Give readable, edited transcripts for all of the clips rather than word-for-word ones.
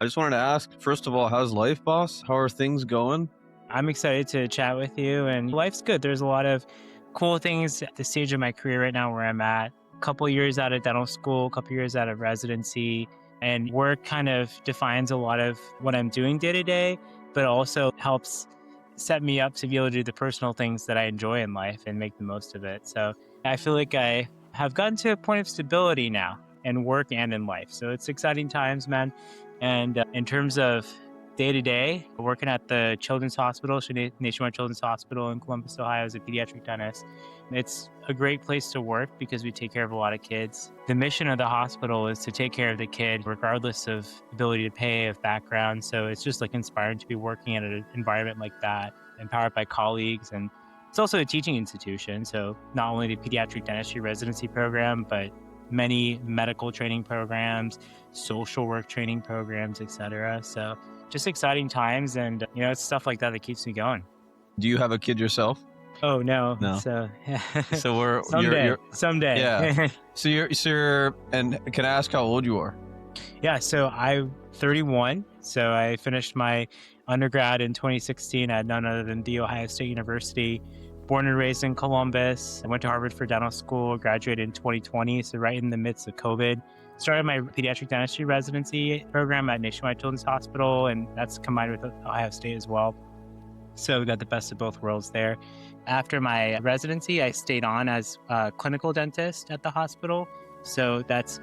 I just wanted to ask, first of all, how's life, boss? How are things going? I'm excited to chat with you, and life's good. There's a lot of cool things at the stage of my career right now where I'm at. A couple years out of dental school, a couple years out of residency, and work kind of defines a lot of what I'm doing day to day, but also helps set me up to be able to do the personal things that I enjoy in life and make the most of it. So I feel like I have gotten to a point of stability now in work and in life. So it's exciting times, man. And in terms of day to day, working at the Children's Hospital, Nationwide Children's Hospital in Columbus, Ohio, as a pediatric dentist. It's a great place to work because we take care of a lot of kids. The mission of the hospital is to take care of the kid, regardless of ability to pay, of background. So it's just like inspiring to be working at an environment like that, empowered by colleagues. And it's also a teaching institution. So not only the pediatric dentistry residency program, but many medical training programs, social work training programs, etc. So just exciting times, and it's stuff like that that keeps me going. Do you have a kid yourself? Oh no, No. so So we're someday, you're someday. yeah. So you're and can I ask how old you are? Yeah, so I'm 31. So I finished my undergrad in 2016 at none other than The Ohio State University. Born and raised in Columbus. I went to Harvard for dental school, graduated in 2020, so right in the midst of COVID. Started my pediatric dentistry residency program at Nationwide Children's Hospital, and that's combined with Ohio State as well. So we got the best of both worlds there. After my residency, I stayed on as a clinical dentist at the hospital. So that's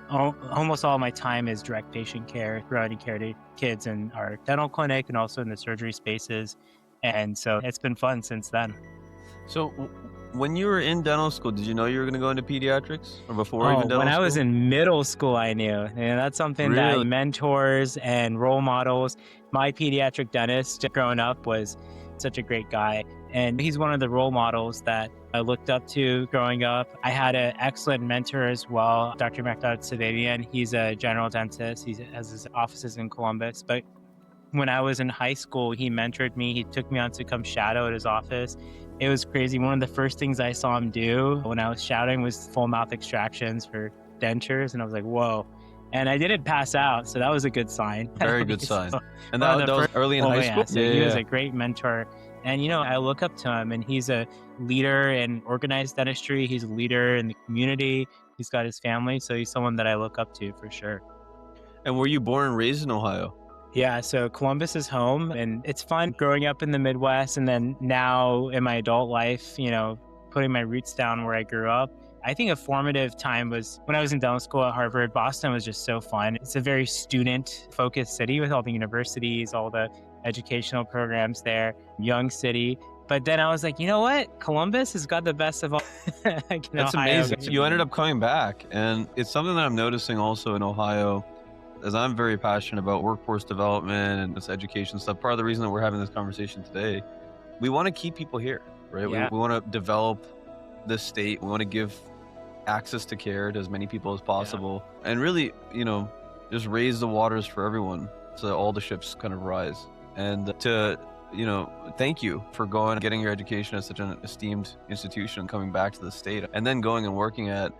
almost all my time is direct patient care, providing care to kids in our dental clinic and also in the surgery spaces. And so it's been fun since then. So when you were in dental school, did you know you were going to go into pediatrics or before Oh, even when dental I was school? in middle school, I knew. And that's something that Really? mentors and role models, my pediatric dentist growing up was such a great guy. And he's one of the role models that I looked up to growing up. I had an excellent mentor as well, Dr. Mehrdad Sevabian. He's a general dentist. He has his offices in Columbus. But when I was in high school, he mentored me. He took me on to come shadow at his office. It was crazy. One of the first things I saw him do when I was shadowing was full mouth extractions for dentures. And I was like, whoa. And I didn't pass out. So that was a good sign. Very good sign. So And one of that the was first, early in oh high yeah. school? So Yeah, he yeah, was yeah. a great mentor. And, I look up to him, and he's a leader in organized dentistry. He's a leader in the community. He's got his family. So he's someone that I look up to for sure. And were you born and raised in Ohio? Yeah, so Columbus is home, and it's fun growing up in the Midwest, and then now in my adult life, putting my roots down where I grew up. I think a formative time was when I was in dental school at Harvard. Boston was just so fun. It's a very student-focused city with all the universities, all the educational programs there, young city. But then I was like, you know what? Columbus has got the best of all like in That's Ohio. amazing. You ended up coming back, and it's something that I'm noticing also in Ohio, as I'm very passionate about workforce development and this education stuff. Part of the reason that we're having this conversation today, we want to keep people here, right? We Yeah, want to develop this state. We want to give access to care to as many people as yeah. possible, and really, just raise the waters for everyone so all the ships kind of rise. And to thank you for going getting your education at such an esteemed institution and coming back to the state and then going and working at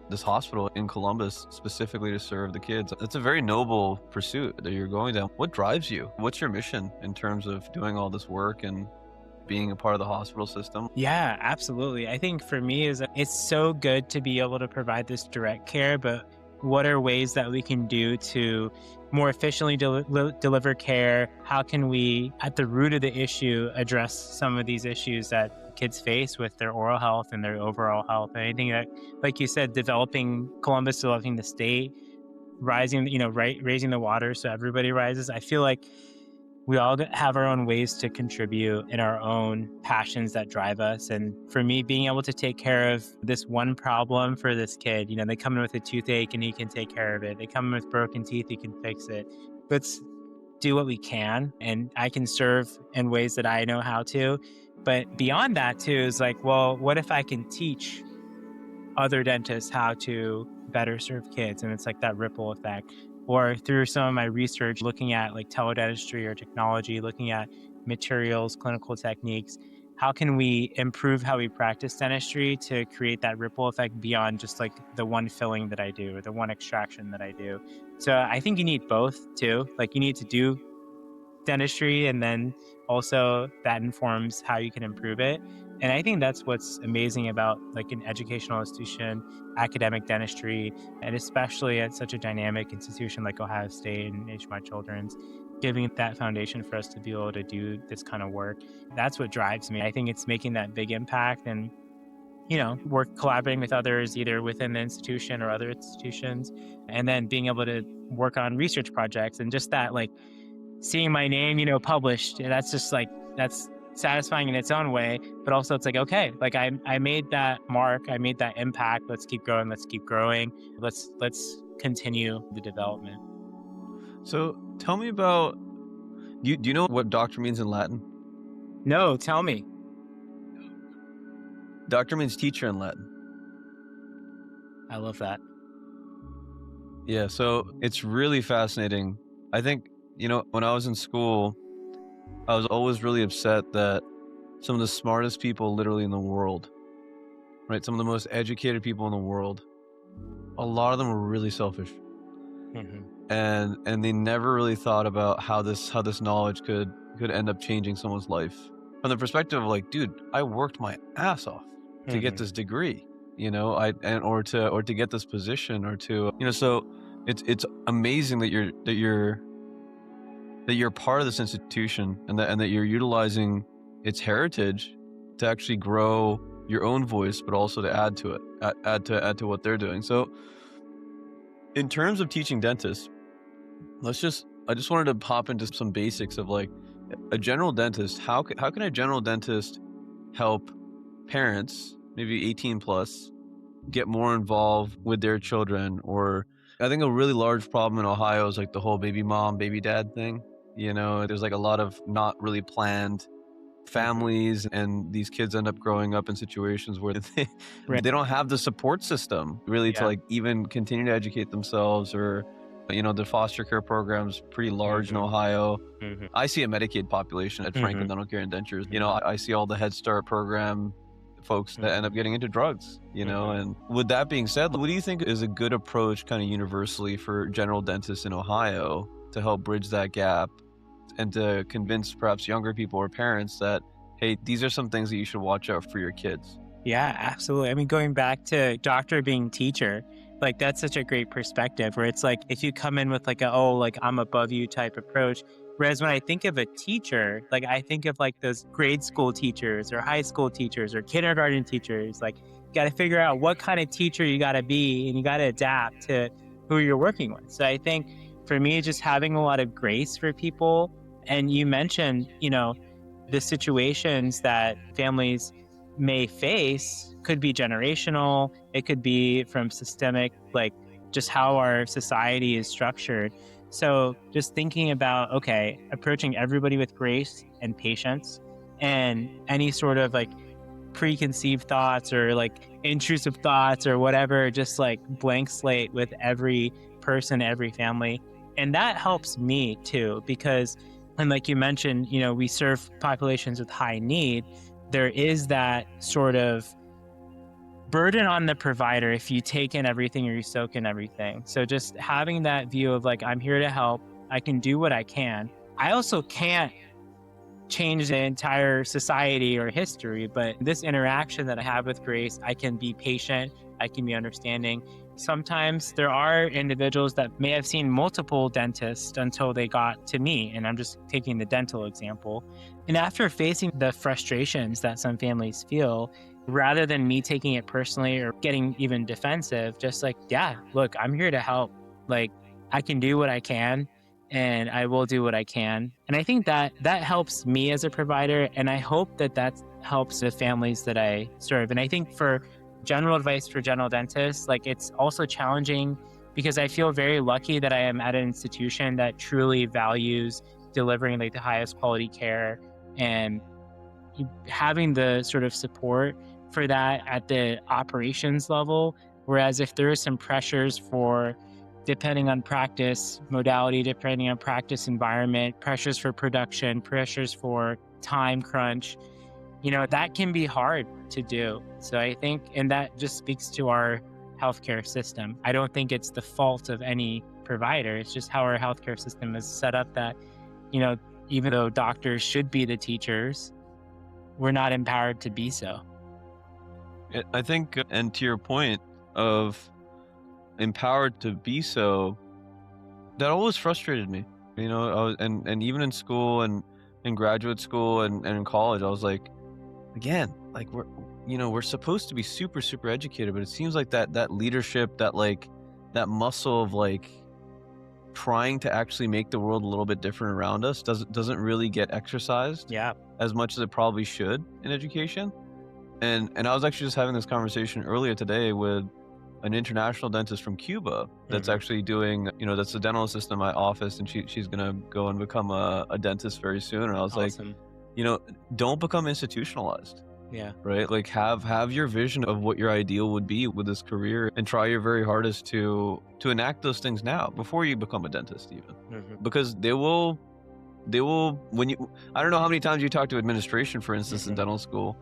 this hospital in Columbus specifically to serve the kids. It's a very noble pursuit that you're going down. What drives you? What's your mission in terms of doing all this work and being a part of the hospital system? Yeah, absolutely. I think for me is it's so good to be able to provide this direct care, but what are ways that we can do to more efficiently deliver care? How can we, at the root of the issue, address some of these issues that kids face with their oral health and their overall health? Anything that, like you said, developing Columbus, developing the state, rising, raising the water so everybody rises. I feel like we all have our own ways to contribute and our own passions that drive us. And for me, being able to take care of this one problem for this kid, they come in with a toothache and he can take care of it. They come in with broken teeth, he can fix it. Let's do what we can. And I can serve in ways that I know how to. But beyond that, too, is like, well, what if I can teach other dentists how to better serve kids? And it's like that ripple effect. Or through some of my research, looking at like teledentistry or technology, looking at materials, clinical techniques, how can we improve how we practice dentistry to create that ripple effect beyond just like the one filling that I do or the one extraction that I do. So I think you need both too. Like you need to do dentistry and then also that informs how you can improve it. And I think that's what's amazing about like an educational institution, academic dentistry, and especially at such a dynamic institution like Ohio State and HMI Children's, giving that foundation for us to be able to do this kind of work. That's what drives me. I think it's making that big impact and work collaborating with others either within the institution or other institutions, and then being able to work on research projects and just that like seeing my name, published. That's just like that's satisfying in its own way. But also it's like, okay, like I made that mark, I made that impact. Let's keep going, let's keep growing. Let's continue the development. So tell me about, do you know what doctor means in Latin? No, tell me. Doctor means teacher in Latin. I love that. Yeah, so it's really fascinating. I think, when I was in school, I was always really upset that some of the smartest people literally in the world, right? Some of the most educated people in the world, a lot of them were really selfish. Hmm. And they never really thought about how this knowledge could end up changing someone's life. From the perspective of like, dude, I worked my ass off to get this degree, or to get this position or to, so it's amazing that you're part of this institution and that you're utilizing its heritage to actually grow your own voice, but also to add to it, add to what they're doing. So in terms of teaching dentists, I just wanted to pop into some basics of like a general dentist. How can a general dentist help parents, maybe 18 plus, get more involved with their children? Or I think a really large problem in Ohio is like the whole baby mom, baby dad thing. There's like a lot of not really planned families, and these kids end up growing up in situations where Right. they don't have the support system really to Yeah. like even continue to educate themselves, or the foster care program's pretty large in Ohio. Hmm. I see a Medicaid population at Franklin Dental Care and Dentures. I see all the Head Start program folks that end up getting into drugs, and with that being said, what do you think is a good approach kind of universally for general dentists in Ohio to help bridge that gap and to convince perhaps younger people or parents that, hey, these are some things that you should watch out for your kids? Yeah, absolutely. I mean, going back to doctor being teacher, like that's such a great perspective where it's like if you come in with like like I'm above you type approach. Whereas when I think of a teacher, like I think of like those grade school teachers or high school teachers or kindergarten teachers, like you got to figure out what kind of teacher you got to be and you got to adapt to who you're working with. So I think for me, just having a lot of grace for people. And you mentioned, the situations that families may face could be generational. It could be from systemic, like just how our society is structured. So just thinking about, okay, approaching everybody with grace and patience and any sort of like preconceived thoughts or like intrusive thoughts or whatever, just like blank slate with every person, every family. And that helps me too, because, and like you mentioned, we serve populations with high need. There is that sort of burden on the provider if you take in everything or you soak in everything. So just having that view of like, I'm here to help. I can do what I can. I also can't change the entire society or history, but this interaction that I have with Grace, I can be patient. I can be understanding. Sometimes there are individuals that may have seen multiple dentists until they got to me, and I'm just taking the dental example. And after facing the frustrations that some families feel, rather than me taking it personally or getting even defensive, just like, yeah, look, I'm here to help. Like, I can do what I can and I will do what I can. And I think that helps me as a provider. And I hope that helps the families that I serve. And I think for general advice for general dentists, like it's also challenging because I feel very lucky that I am at an institution that truly values delivering like the highest quality care and having the sort of support for that at the operations level. Whereas if there is some pressures for, depending on practice modality, depending on practice environment, pressures for production, pressures for time crunch, that can be hard to do. So I think, and that just speaks to our healthcare system. I don't think it's the fault of any provider. It's just how our healthcare system is set up that, even though doctors should be the teachers, we're not empowered to be so. I think, and to your point of empowered to be so, that always frustrated me. And even in school and in graduate school and in college, I was like, again, like we're supposed to be super, super educated, but it seems like that leadership, that muscle of like trying to actually make the world a little bit different around us doesn't really get exercised Yeah. as much as it probably should in education. And I was actually just having this conversation earlier today with an international dentist from Cuba that's actually doing, that's the dental assistant in my office, and she's gonna go and become a dentist very soon. And I was Awesome. like, don't become institutionalized. Yeah. Right? Like have your vision of what your ideal would be with this career, and try your very hardest to enact those things now before you become a dentist even. Because they will when you, I don't know how many times you talk to administration, for instance, in dental school,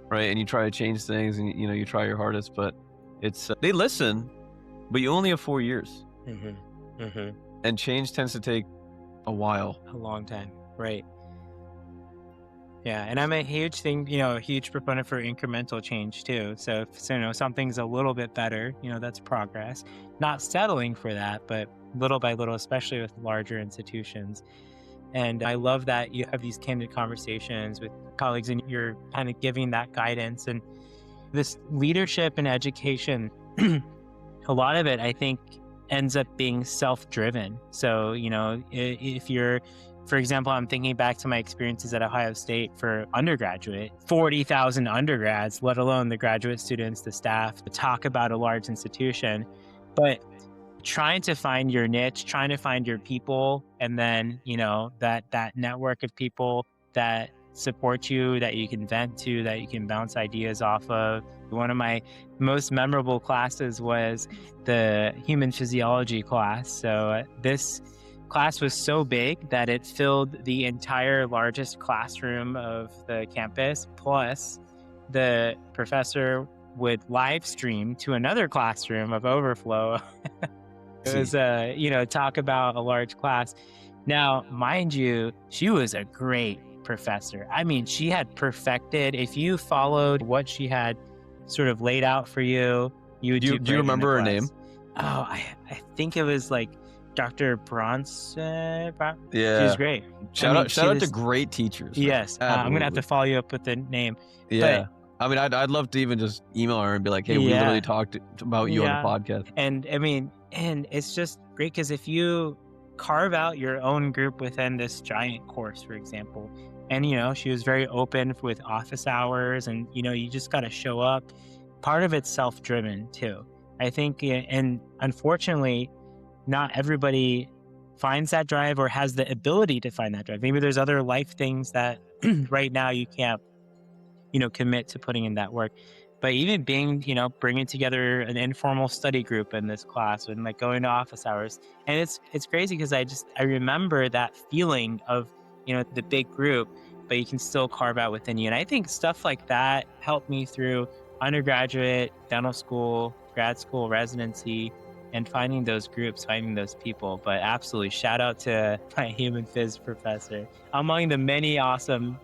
right? And you try to change things, and you try your hardest, but it's they listen, but you only have 4 years. And change tends to take a while. A long time. Right. Yeah, and I'm a huge proponent for incremental change too. So if something's a little bit better, that's progress. Not settling for that, but little by little, especially with larger institutions. And I love that you have these candid conversations with colleagues, and you're kind of giving that guidance. And this leadership and education, a lot of it, I think, ends up being self-driven. So, if you're, for example, I'm thinking back to my experiences at Ohio State for undergraduate, 40,000 undergrads, let alone the graduate students, the staff, to talk about a large institution. But trying to find your niche, trying to find your people, and then, that network of people that support you, that you can vent to, that you can bounce ideas off of. One of my most memorable classes was the human physiology class. So this class was so big that it filled the entire largest classroom of the campus, plus the professor would live stream to another classroom of overflow. It was, talk about a large class. Now, mind you, she was a great professor. I mean, she had perfected, if you followed what she had sort of laid out for you, you would do you remember her name? Oh, I think it was like Dr. Bronson. Yeah. She was great. Shout out to great teachers. Yes. I'm going to have to follow you up with the name. Yeah. But, I'd love to even just email her and be like, hey, we literally talked about you on the podcast. And and it's just great because if you carve out your own group within this giant course, for example, and, she was very open with office hours, and, you just got to show up. Part of it's self-driven too, I think. And unfortunately, not everybody finds that drive or has the ability to find that drive. Maybe there's other life things that right now you can't, commit to putting in that work. But even being, bringing together an informal study group in this class and like going to office hours. And it's crazy because I remember that feeling of, the big group, but you can still carve out within you. And I think stuff like that helped me through undergraduate, dental school, grad school, residency, and finding those groups, finding those people. But absolutely, shout out to my human phys professor. Among the many awesome,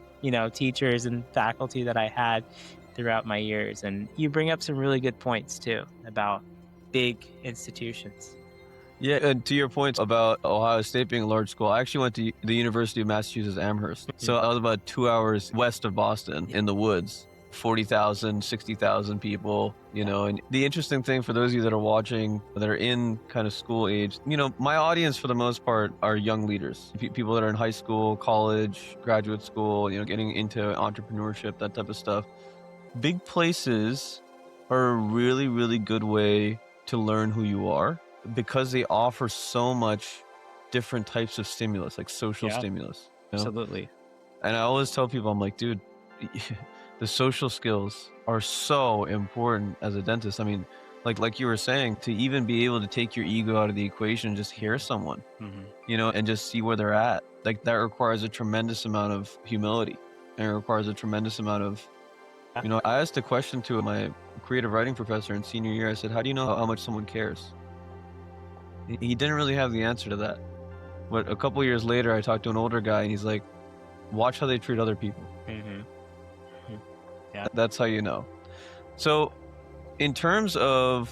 teachers and faculty that I had throughout my years. And you bring up some really good points too about big institutions. Yeah, and to your point about Ohio State being a large school, I actually went to the University of Massachusetts Amherst. So I was about 2 hours west of Boston in the woods. 40,000, 60,000 people, and the interesting thing for those of you that are watching, that are in kind of school age, my audience for the most part are young leaders, people that are in high school, college, graduate school, getting into entrepreneurship, that type of stuff. Big places are a really, really good way to learn who you are because they offer so much different types of stimulus, like social stimulus. Absolutely. And I always tell people, I'm like, dude, the social skills are so important as a dentist. I mean, like you were saying, to even be able to take your ego out of the equation and just hear someone, and just see where they're at. Like that requires a tremendous amount of humility. and it requires a tremendous amount of, I asked a question to my creative writing professor in senior year. I said, how do you know how much someone cares? He didn't really have the answer to that. But a couple years later, I talked to an older guy, and he's like, watch how they treat other people. Hmm. Yeah. That's how you know. So, in terms of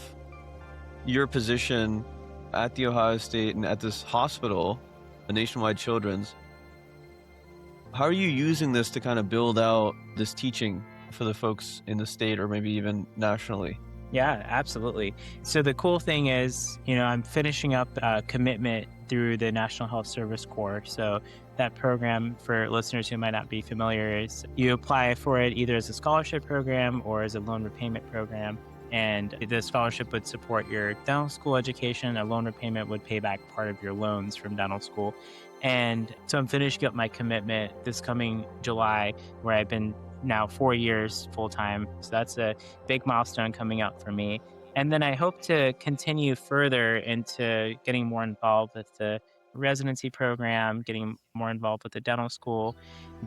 your position at the Ohio State and at this hospital, the Nationwide Children's, how are you using this to kind of build out this teaching for the folks in the state or maybe even nationally? Yeah, absolutely. So the cool thing is, I'm finishing up a commitment through the National Health Service Corps. So that program, for listeners who might not be familiar, is you apply for it either as a scholarship program or as a loan repayment program. And the scholarship would support your dental school education. A loan repayment would pay back part of your loans from dental school. And so I'm finishing up my commitment this coming July, where I've been now 4 years full time. So that's a big milestone coming up for me. And then I hope to continue further into getting more involved with the residency program, getting more involved with the dental school.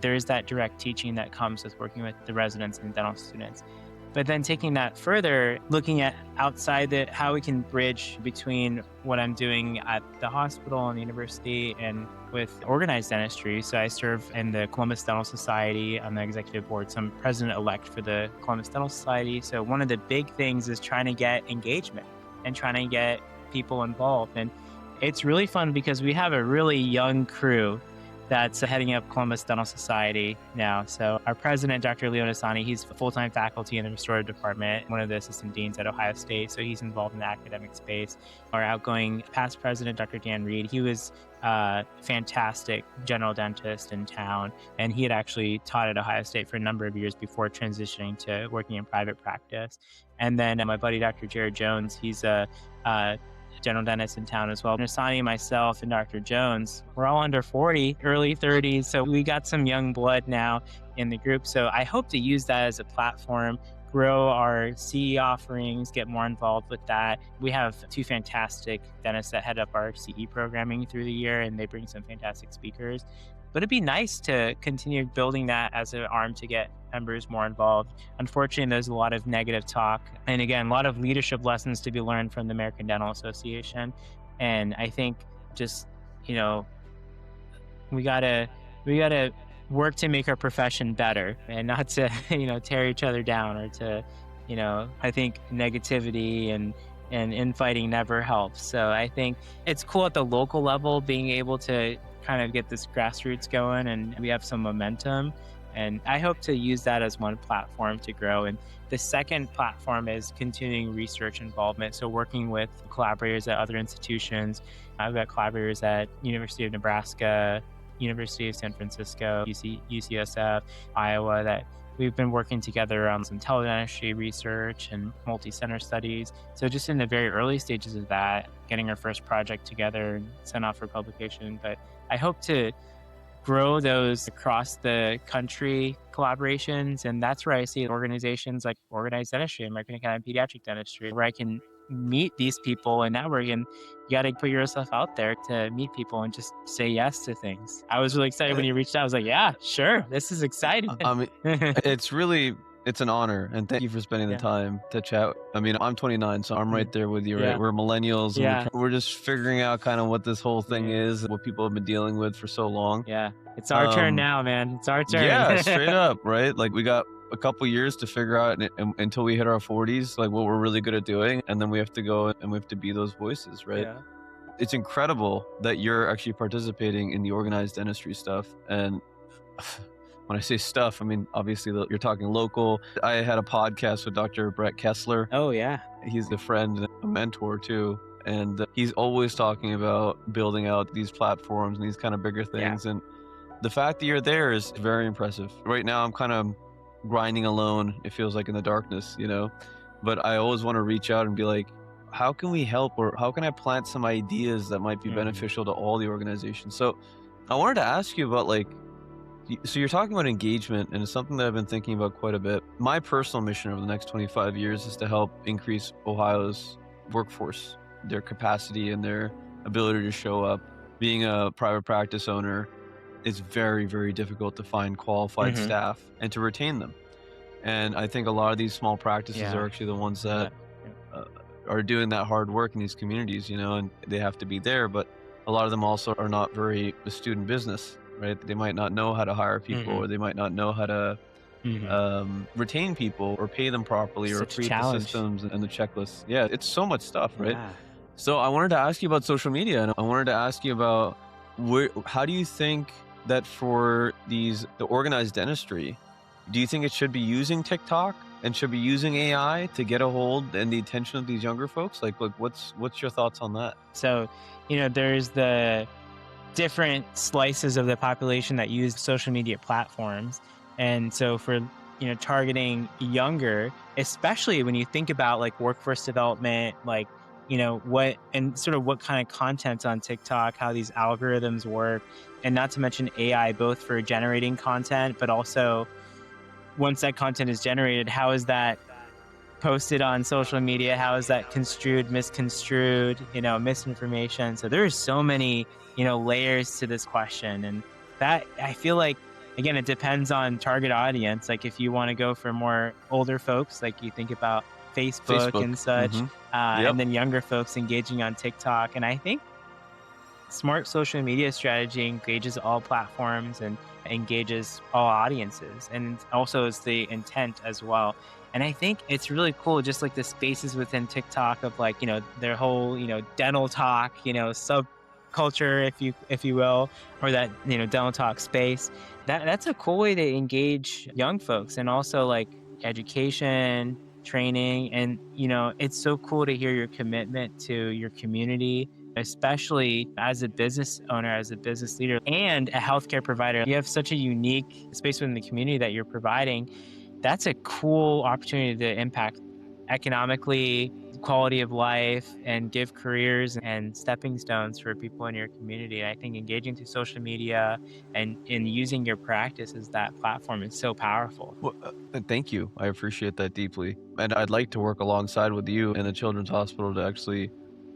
There's that direct teaching that comes with working with the residents and dental students. But then taking that further, looking at outside how we can bridge between what I'm doing at the hospital and the university and with organized dentistry. So I serve in the Columbus Dental Society on the executive board. So I'm president-elect for the Columbus Dental Society. So one of the big things is trying to get engagement and trying to get people involved. And it's really fun because we have a really young crew that's heading up Columbus Dental Society now. So our president, Dr. Leo Nasani, he's full-time faculty in the restorative department, one of the assistant deans at Ohio State. So he's involved in the academic space. Our outgoing past president, Dr. Dan Reed, he was a fantastic general dentist in town. And he had actually taught at Ohio State for a number of years before transitioning to working in private practice. And then my buddy, Dr. Jared Jones, he's a general dentist in town as well. Nasani, myself, and Dr. Jones, we're all under 40, early 30s. So we got some young blood now in the group. So I hope to use that as a platform, grow our CE offerings, get more involved with that. We have 2 fantastic dentists that head up our CE programming through the year, and they bring some fantastic speakers. But it'd be nice to continue building that as an arm to get members more involved. Unfortunately, there's a lot of negative talk. And again, a lot of leadership lessons to be learned from the American Dental Association. And I think just, we gotta work to make our profession better and not to, tear each other down or to, I think negativity and infighting never helps. So I think it's cool at the local level being able to kind of get this grassroots going, and we have some momentum. And I hope to use that as one platform to grow. And the second platform is continuing research involvement. So working with collaborators at other institutions. I've got collaborators at University of Nebraska, University of San Francisco, UCSF, Iowa, that we've been working together on some teledentistry research and multi-center studies. So just in the very early stages of that, getting our first project together and sent off for publication. But I hope to grow those across the country collaborations. And that's where I see organizations like Organized Dentistry, American Academy of Pediatric Dentistry, where I can meet these people and network. And you got to put yourself out there to meet people and just say yes to things. I was really excited when you reached out. I was like, yeah, sure. This is exciting. I mean, it's an honor, and thank you for spending the time to chat. I mean, I'm 29, so I'm right there with you, right? Yeah. We're millennials, and Yeah. we're just figuring out kind of what this whole thing is, what people have been dealing with for so long. Yeah. It's our turn now, man. It's our turn. Yeah, straight up, right? Like, we got a couple years to figure out until we hit our 40s, like what we're really good at doing, and then we have to go and we have to be those voices, right? Yeah. It's incredible that you're actually participating in the organized dentistry stuff. And when I say stuff, I mean, obviously you're talking local. I had a podcast with Dr. Brett Kessler. Oh, yeah. He's a friend and a mentor too. And he's always talking about building out these platforms and these kind of bigger things. And the fact that you're there is very impressive. Right now, I'm kind of grinding alone, it feels like, in the darkness, but I always want to reach out and be like, how can we help, or how can I plant some ideas that might be beneficial to all the organizations? So I wanted to ask you about, so you're talking about engagement, and it's something that I've been thinking about quite a bit. My personal mission over the next 25 years is to help increase Ohio's workforce, their capacity and their ability to show up. Being a private practice owner, it's very, very difficult to find qualified Hmm. staff and to retain them. And I think a lot of these small practices are Yeah. actually the ones Yeah. that uh, are doing that hard work in these communities, and they have to be there. But a lot of them also are not very astute in business, right? They might not know how to hire people, Hmm. or they might not know how to Hmm. retain people or pay them properly or Such a create the challenge. systems and the checklists. Yeah, it's so much stuff, right? Yeah. So I wanted to ask you about social media, and I wanted to ask you about how do you think that for the organized dentistry, do you think it should be using TikTok and should be using AI to get a hold and the attention of these younger folks? Like what's your thoughts on that? So, there's the different slices of the population that use social media platforms. And so for, targeting younger, especially when you think about like workforce development, like, what and sort of what kind of content's on TikTok, how these algorithms work, and not to mention AI, both for generating content, but also once that content is generated, how is that posted on social media? How is that construed, misconstrued, misinformation? So there's so many, layers to this question. And that I feel like, again, it depends on target audience. Like if you want to go for more older folks, like you think about Facebook Facebook. and such, Mm-hmm. Yep. and then younger folks engaging on TikTok. And I think smart social media strategy engages all platforms and engages all audiences, and also is the intent as well. And I think it's really cool, just like the spaces within TikTok of like, their whole, dental talk, subculture, if you will, or that, dental talk space. That's a cool way to engage young folks, and also like education, training. And it's so cool to hear your commitment to your community, especially as a business owner, as a business leader, and a healthcare provider. You have such a unique space within the community that you're providing. That's a cool opportunity to impact economically, quality of life, and give careers and stepping stones for people in your community. I think engaging through social media and in using your practice as that platform is so powerful. Well, thank you. I appreciate that deeply. And I'd like to work alongside with you and the Children's Hospital to actually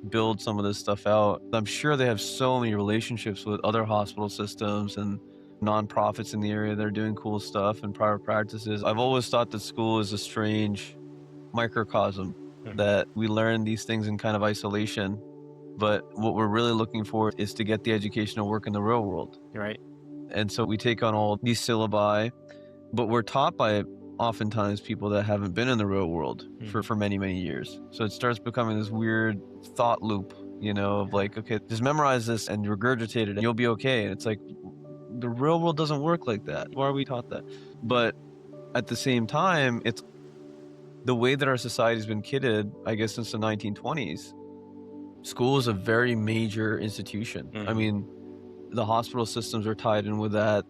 build some of this stuff out. I'm sure they have so many relationships with other hospital systems and nonprofits in the area that are doing cool stuff and private practices. I've always thought that school is a strange microcosm, Mhm. that we learn these things in kind of isolation. But what we're really looking for is to get the education to work in the real world. You're right. And so we take on all these syllabi, but we're taught by oftentimes people that haven't been in the real world for, Mhm. for many, many years. So it starts becoming this weird thought loop, of Yeah. like, okay, just memorize this and regurgitate it and you'll be okay. And it's like, the real world doesn't work like that. Why are we taught that? But at the same time, it's the way that our society has been kidded, I guess, since the 1920s. School is a very major institution. I Mhm. mean, the hospital systems are tied in with that.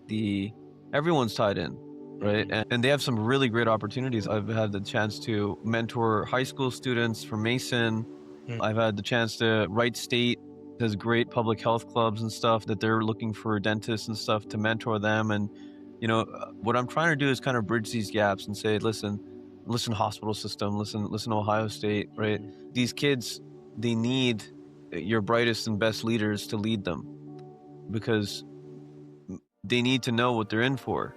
Everyone's tied in, right? Mhm. And they have some really great opportunities. I've had the chance to mentor high school students from Mason. Mhm. I've had the chance to Wright State has great public health clubs and stuff that they're looking for dentists and stuff to mentor them. And what I'm trying to do is kind of bridge these gaps and say, listen, hospital system, listen, Ohio State, right? Mhm. These kids, they need your brightest and best leaders to lead them, because they need to know what they're in for,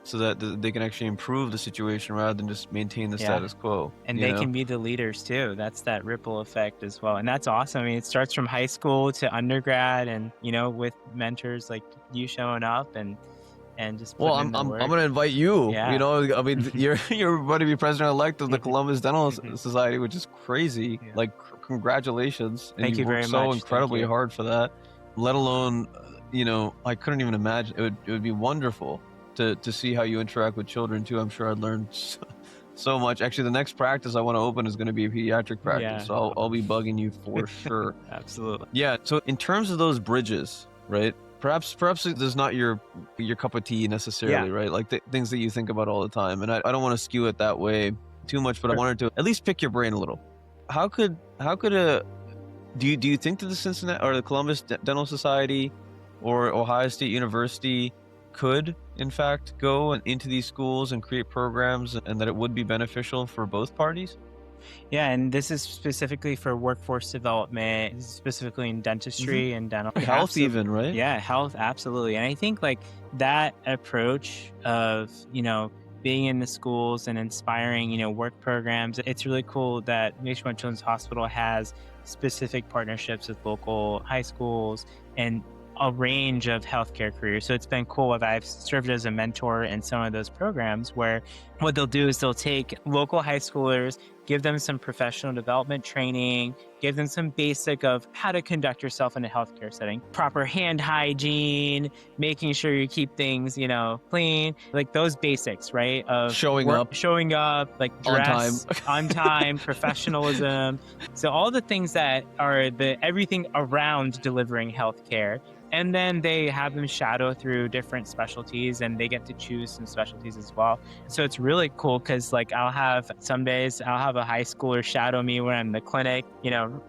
so that they can actually improve the situation rather than just maintain the Yeah. status quo, And they can be the leaders too. That's that ripple effect as well. And that's awesome. I mean, it starts from high school to undergrad, and, with mentors like you showing up and just Well, putting I'm in the I'm I'm work. gonna invite you. Yeah. I mean, you're about to be president-elect of the Columbus Dental Mhm. Society, which is crazy. Yeah. Like, congratulations, and Thank you've you worked very so much. Thank incredibly you. hard for that. Let alone, I couldn't even imagine. It would be wonderful to see how you interact with children too. I'm sure I'd learn so much. Actually, the next practice I want to open is going to be a pediatric practice, Yeah. so I'll be bugging you for sure. Absolutely. Yeah. So in terms of those bridges, right? Perhaps there's not your cup of tea Yeah. necessarily, right? Like things that you think about all the time, and I don't want to skew it that way too much, but I Sure. wanted to at least pick your brain a little. How could a do you think that the Cincinnati or the Columbus Dental Society or Ohio State University could in fact go into these schools and create programs, and that it would be beneficial for both parties? Yeah, and this is specifically for workforce development, specifically in Hmm. dentistry and dental. Health even, right? Yeah, health, absolutely. And I think like that approach of, being in the schools and inspiring, work programs, it's really cool that Nationwide Children's Hospital has specific partnerships with local high schools and a range of healthcare careers. So it's been cool if I've served as a mentor in some of those programs where what they'll do is they'll take local high schoolers, give them some professional development training, give them some basic of how to conduct yourself in a healthcare setting, proper hand hygiene, making sure you keep things, clean, like those basics, right? Of showing up, like On time. dress on time, professionalism. So all the things that are everything around delivering healthcare. And then they have them shadow through different specialties and they get to choose some specialties as well. So it's really cool because like some days I'll have a high schooler shadow me when I'm in the clinic,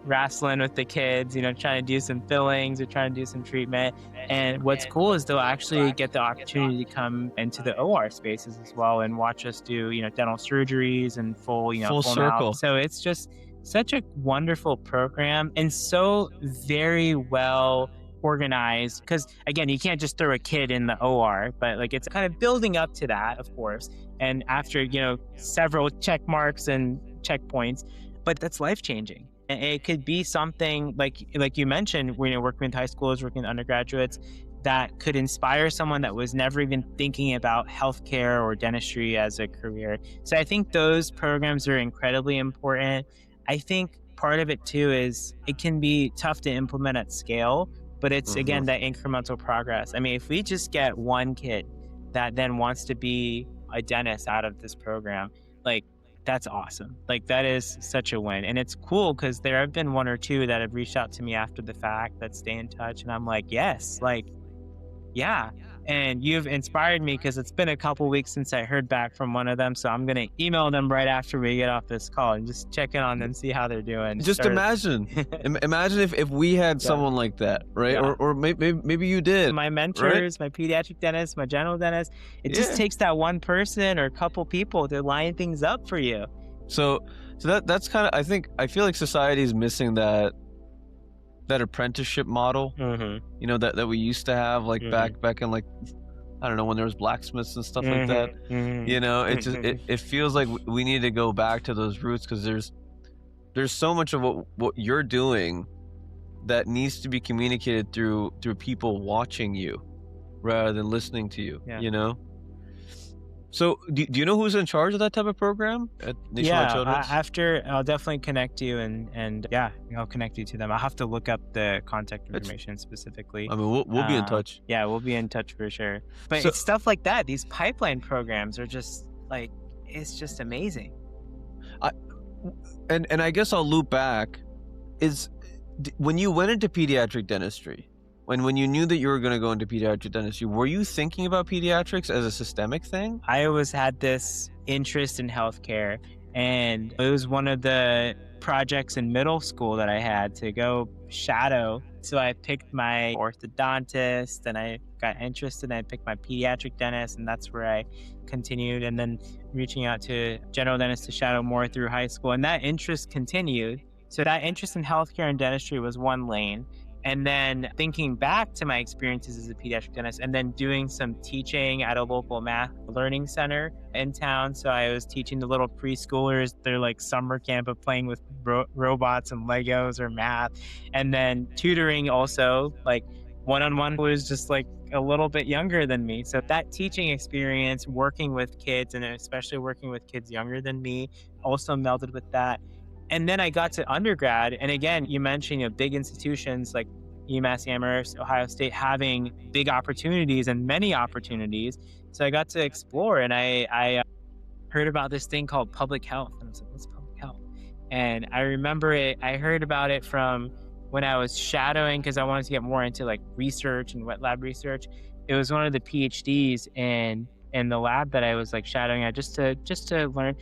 wrestling with the kids, trying to do some fillings or trying to do some treatment. And what's cool is they'll actually get the opportunity to come into the OR spaces as well and watch us do, dental surgeries and full circle. mouth. So it's just such a wonderful program and so very well organized, because again, you can't just throw a kid in the OR, but like it's kind of building up to that, of course, and after several check marks and checkpoints, but that's life changing. And it could be something like you mentioned, when you're working with high schoolers, working with undergraduates, that could inspire someone that was never even thinking about healthcare or dentistry as a career. So I think those programs are incredibly important. I think part of it too is it can be tough to implement at scale, but it's again that incremental progress. I mean, if we just get one kid that then wants to be a dentist out of this program, like that's awesome. Like that is such a win. And it's cool because there have been one or two that have reached out to me after the fact that stay in touch. And I'm like, yes, like, yeah. And you've inspired me because it's been a couple weeks since I heard back from one of them. So I'm going to email them right after we get off this call and just check in on them, see how they're doing. Just imagine if we had someone like that, right? Yeah. Or maybe you did. My mentors, my pediatric dentist, my general dentist, it just takes that one person or a couple people to line things up for you. So that's kind of, I feel like society is missing that apprenticeship model, that we used to have, like back in, like, I don't know, when there was blacksmiths and stuff like that. It just it feels like we need to go back to those roots, because there's so much of what you're doing that needs to be communicated through people watching you rather than listening to you. So do you know who's in charge of that type of program at Nationwide Children's? After I'll definitely connect you and I'll connect you to them. I'll have to look up the contact information specifically. I mean, we'll be in touch. Yeah, we'll be in touch for sure. But it's stuff like that. These pipeline programs are just like, it's just amazing. And I guess I'll loop back. When you went into pediatric dentistry, when you knew that you were going to go into pediatric dentistry, were you thinking about pediatrics as a systemic thing? I always had this interest in healthcare, and it was one of the projects in middle school that I had to go shadow. So I picked my orthodontist, and I got interested, and I picked my pediatric dentist, and that's where I continued, and then reaching out to general dentist to shadow more through high school, and that interest continued. So that interest in healthcare and dentistry was one lane. And then thinking back to my experiences as a pediatric dentist, and then doing some teaching at a local math learning center in town. So I was teaching the little preschoolers their like summer camp of playing with robots and Legos or math. And then tutoring also, like one-on-one, was just like a little bit younger than me. So that teaching experience, working with kids, and especially working with kids younger than me, also melded with that. And then I got to undergrad. And again, you mentioned big institutions like UMass Amherst, Ohio State, having big opportunities and many opportunities. So I got to explore, and I heard about this thing called public health. And I was like, what's public health? And I remember I heard about it from when I was shadowing, because I wanted to get more into like research and wet lab research. It was one of the PhDs in the lab that I was like shadowing at just to learn.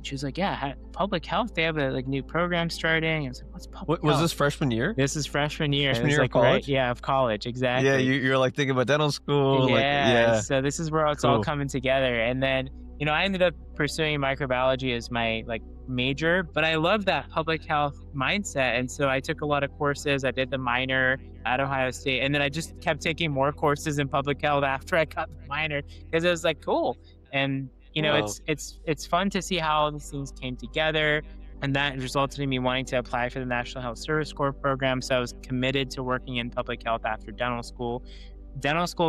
She was like, yeah, public health, they have a like new program starting. I was like, what's public health? Was this freshman year? This is freshman year. Freshman year like, of college? Right, of college, exactly. Yeah, you're like thinking about dental school. Yeah, so this is where it's all coming together. And then I ended up pursuing microbiology as my like major, but I love that public health mindset. And so I took a lot of courses. I did the minor at Ohio State, and then I just kept taking more courses in public health after I got the minor because it was like cool. And Wow. it's fun to see how all these things came together. And that resulted in me wanting to apply for the National Health Service Corps program. So I was committed to working in public health after dental school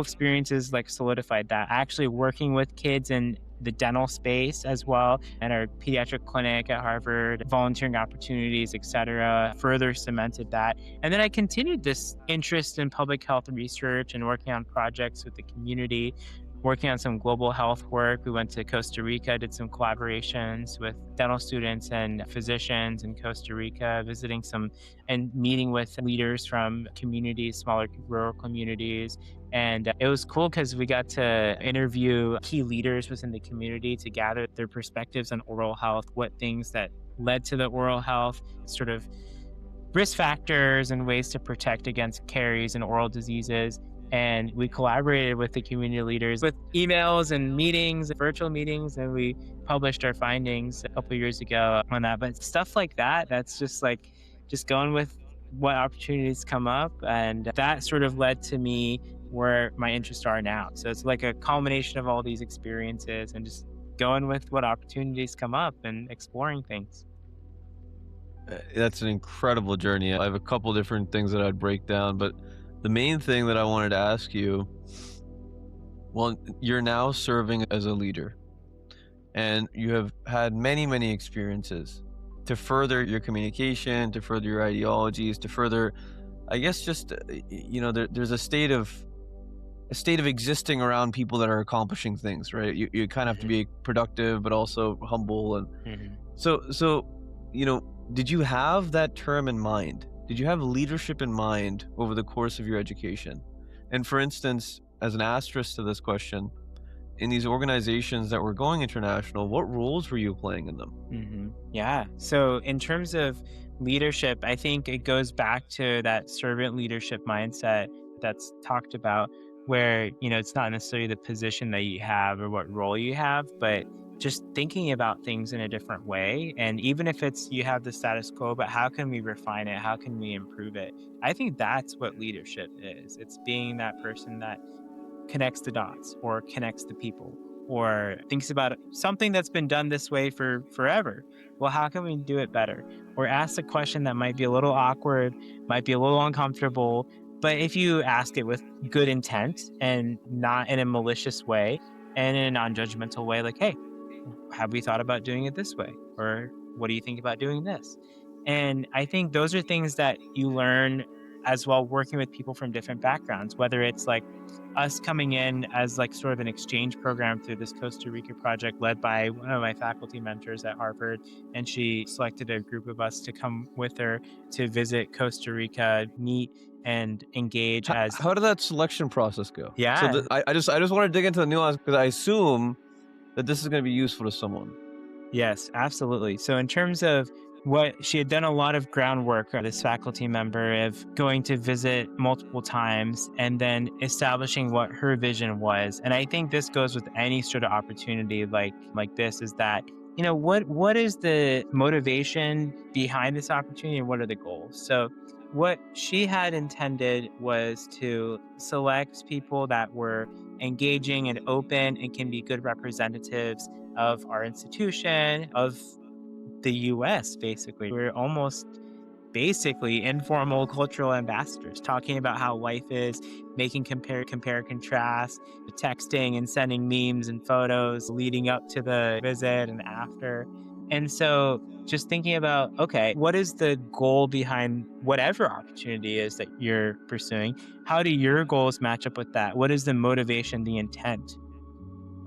experiences like solidified that. Actually working with kids in the dental space as well and our pediatric clinic at Harvard, volunteering opportunities, etc., further cemented that. And then I continued this interest in public health research and working on projects with the community, working on some global health work. We went to Costa Rica, did some collaborations with dental students and physicians in Costa Rica, visiting some and meeting with leaders from communities, smaller rural communities. And it was cool because we got to interview key leaders within the community to gather their perspectives on oral health, what things that led to the oral health, sort of risk factors and ways to protect against caries and oral diseases. And we collaborated with the community leaders with emails and meetings, virtual meetings, and we published our findings a couple years ago on that. But stuff like that, that's just like just going with what opportunities come up. And that sort of led to me where my interests are now. So it's like a culmination of all these experiences and just going with what opportunities come up and exploring things. That's an incredible journey. I have a couple different things that I'd break down, but the main thing that I wanted to ask you, well, you're now serving as a leader and you have had many, many experiences to further your communication, to further your ideologies, to further, I guess, just, there's a state of existing around people that are accomplishing things, right? You kind of have to Mhm. be productive, but also humble. And Mhm. so, did you have that term in mind? Did you have leadership in mind over the course of your education? And for instance, as an asterisk to this question, in these organizations that were going international, what roles were you playing in them? Yeah. So, in terms of leadership, I think it goes back to that servant leadership mindset that's talked about, where, it's not necessarily the position that you have or what role you have, but just thinking about things in a different way. And even if it's you have the status quo, but how can we refine it? How can we improve it? I think that's what leadership is. It's being that person that connects the dots or connects the people or thinks about something that's been done this way for forever. Well, how can we do it better? Or ask a question that might be a little awkward, might be a little uncomfortable, but if you ask it with good intent and not in a malicious way and in a non-judgmental way, like, hey, have we thought about doing it this way? Or what do you think about doing this? And I think those are things that you learn as well working with people from different backgrounds, whether it's like us coming in as like sort of an exchange program through this Costa Rica project led by one of my faculty mentors at Harvard. And she selected a group of us to come with her to visit Costa Rica, meet and engage as, How did that selection process go? So yeah. I just want to dig into the nuance because I assume that this is going to be useful to someone. Yes, absolutely. So, in terms of what she had done a lot of groundwork, this faculty member, of going to visit multiple times and then establishing what her vision was. And I think this goes with any sort of opportunity like this is that, what is the motivation behind this opportunity and what are the goals? So, what she had intended was to select people that were engaging and open and can be good representatives of our institution, of the US, basically. We're almost basically informal cultural ambassadors talking about how life is, making compare contrast, texting and sending memes and photos leading up to the visit and after. And so just thinking about, okay, what is the goal behind whatever opportunity is that you're pursuing? How do your goals match up with that? What is the motivation, the intent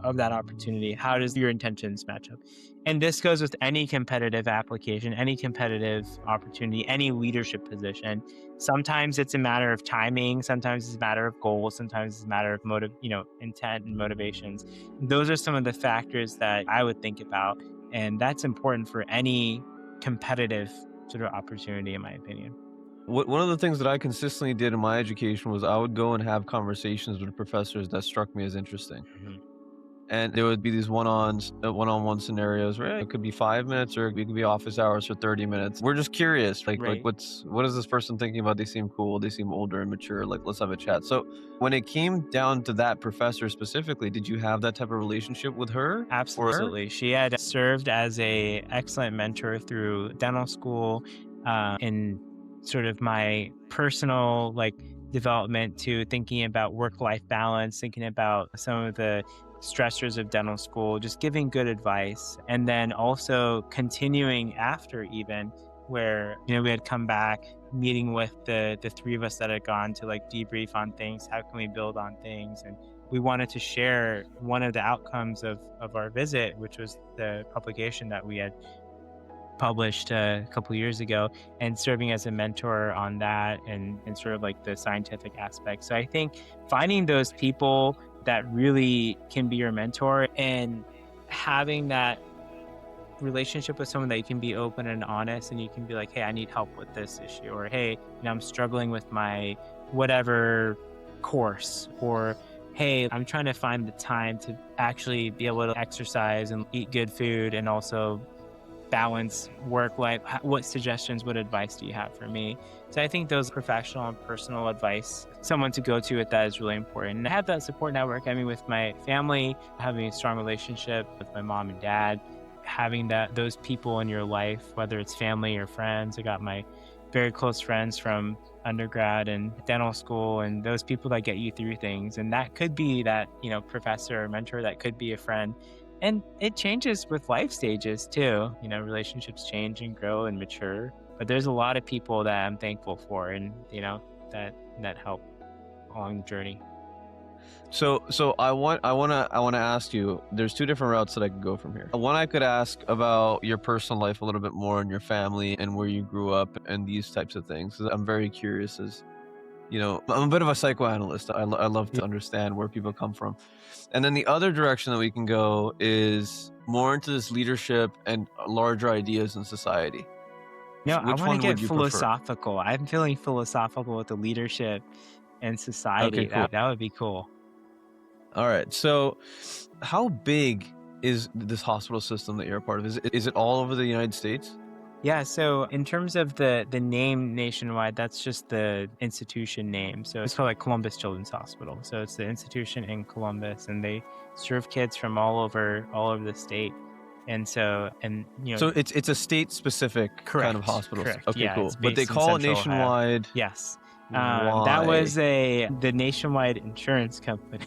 of that opportunity? How does your intentions match up? And this goes with any competitive application, any competitive opportunity, any leadership position. Sometimes it's a matter of timing, sometimes it's a matter of goals, sometimes it's a matter of intent and motivations. Those are some of the factors that I would think about, and that's important for any competitive sort of opportunity, in my opinion. One of the things that I consistently did in my education was I would go and have conversations with professors that struck me as interesting. Mhm. and there would be these one-on-one scenarios where it could be 5 minutes or it could be office hours for 30 minutes. We're just curious, like Right. what is this person thinking about? They seem cool, they seem older and mature, like let's have a chat. So when it came down to that professor specifically, did you have that type of relationship with her or? Absolutely. She had served as a excellent mentor through dental school, in sort of my personal development to thinking about work-life balance, thinking about some of the stressors of dental school, just giving good advice. And then also continuing after even where, we had come back, meeting with the three of us that had gone to debrief on things, how can we build on things, and we wanted to share one of the outcomes of our visit, which was the publication that we had published a couple years ago, and serving as a mentor on that and sort of the scientific aspect. So I think finding those people that really can be your mentor and having that relationship with someone that you can be open and honest and you can be like, hey, I need help with this issue, or hey, I'm struggling with my whatever course, or hey, I'm trying to find the time to actually be able to exercise and eat good food and also balance work life. What suggestions, what advice do you have for me? So I think those professional and personal advice, someone to go to with that is really important. And I have that support network. I mean, with my family, having a strong relationship with my mom and dad, having those people in your life, whether it's family or friends. I got my very close friends from undergrad and dental school, and those people that get you through things. And that could be that, professor or mentor, that could be a friend. And it changes with life stages too. Relationships change and grow and mature. But there's a lot of people that I'm thankful for, and that help along the journey. So I want to ask you. There's two different routes that I could go from here. One, I could ask about your personal life a little bit more and your family and where you grew up and these types of things. 'Cause I'm very curious. I'm a bit of a psychoanalyst. I love Yeah. to understand where people come from. And then the other direction that we can go is more into this leadership and larger ideas in society. I Which want to one get would you prefer? philosophical. I'm feeling philosophical with the leadership and Okay, society. cool. That would be cool. All right. So, how big is this hospital system that you're a part of? Is it all over the United States? Yeah, so in terms of the name nationwide, that's just the institution name. So it's called Columbus Children's Hospital. So it's the institution in Columbus, and they serve kids from all over the state. And so, and So it's a state specific kind of correct, hospital. correct. Okay, Yeah, cool. it's But they based in call it Central Ohio. nationwide. Yes, that was Why? the nationwide insurance company.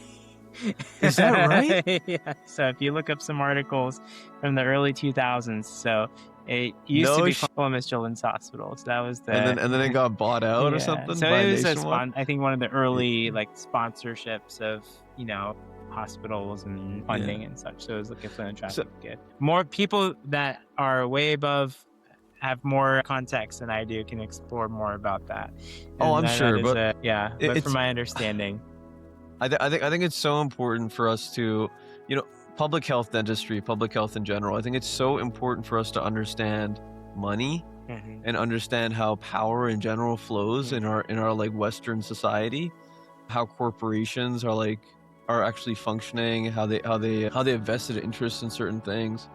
Is that right? Yeah. So if you look up some articles from the early 2000s, so it used to No be sh- Columbus Children's Hospital. So that was and then it got bought out or yeah. something So by it was Nationwide? I think one of the early Y- sponsorships of, hospitals and Yeah. funding and such. So it was like a So philanthropic good. More people that are way above have more context than I do can explore more about that. oh, And I'm that sure, is but it, but from it's my understanding. I think it's so important for us to, you know, public health dentistry, public health in general. I think it's so important for us to understand money Hmm. and understand how power in general flows in Hmm. our like Western society, how corporations are actually functioning, how they have vested interest in certain things,